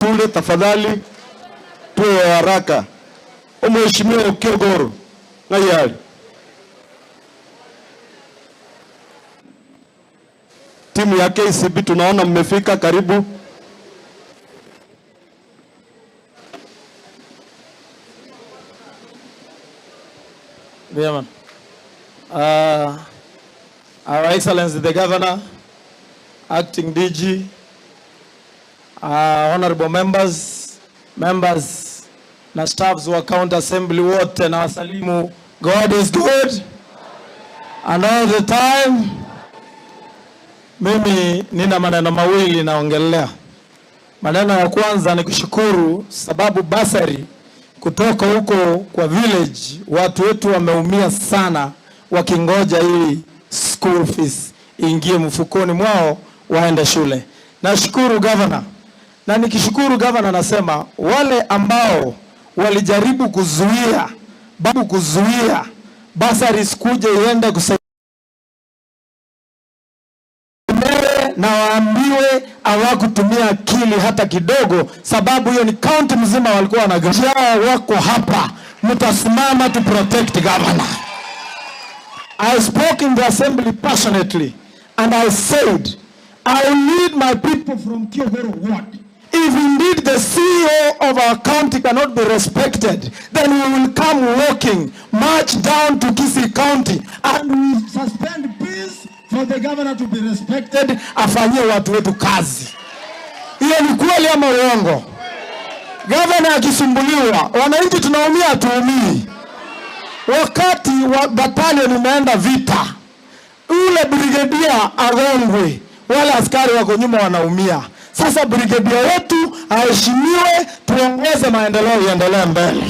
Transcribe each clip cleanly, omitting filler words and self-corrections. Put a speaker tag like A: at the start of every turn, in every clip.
A: Tule tafadhali tuwe haraka. Mheshimiwa Okiogoro ngayali. Timu ya KCB tunaona mmefika karibu.
B: Vyema. Our Excellency the Governor, Acting DG, honorable members na staffs wa County Assembly wote na wasalimu. God is good and all the time. Mimi nina maneno mawili naongelea. Maneno ya kwanza ni kushukuru sababu basari kutoka huko kwa village watu wetu wameumia sana wakingoja ili school fees ingie mfukoni mwao waende shule. Nashukuru governor. Na nikishukuru governor nasema wale ambao walijaribu kuzuia basari sikuje iende kusaidia na waambiwe hawakutumia akili hata kidogo, sababu hiyo ni county mzima walikuwa wanagajia. Wako hapa, mtasimama to protect governor. I spoke in the assembly passionately and I said I will lead my people from Kiogoro ward. If indeed the CEO of our county cannot be respected, then we will come walking, march down to Kisii County and we will suspend peace for the governor to be respected, afanyie watu wetu kazi. Hiyo ni kweli ama uongo? Governor akisumbuliwa, wananchi tunaumia tuumii. Wakati wa battalion imeenda vita, ule brigadier agongwe, wale askari wako nyuma wanaumia. Sasa brigadier wetu aheshimiwe, tuongeze maendeleo iendelee mbele.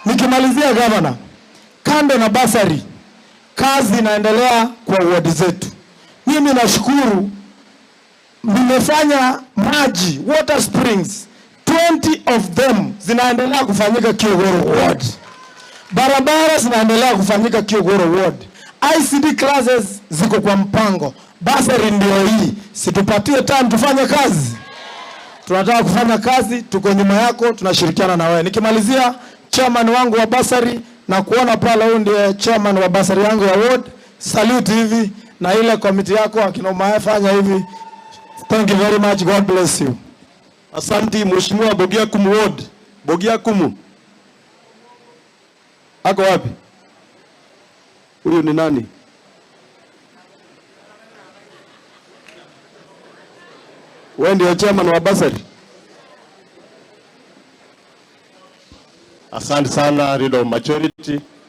B: Nikimalizia governor, kando na basari, kazi inaendelea kwa ward zetu. Mimi nashukuru nimefanya maji, water springs, 20 of them zinaendelea kufanyika Kiogoro ward. Barabara zinaendelea kufanyika Kiogoro ward. ICD classes ziko kwa mpango. Basari ndio hii. Situpatie time tufanye kazi. Tunataka kufanya kazi, tuko nyuma yako, tunashirikiana na wewe. Nikimalizia, chairman wangu wa basari na kuona pale huyu ndiye chairman wa basari yangu ya ward. Salute hivi na ile committee yako akina Umayafanya hivi. Thank you very much. God bless you.
A: Asante Mheshimiwa Bogiakumu ward. Bogiakumu. Ako wapi? Huyu ni nani? Wewe ndio chairman wa basari?
C: Asante sana, Leader of Majority.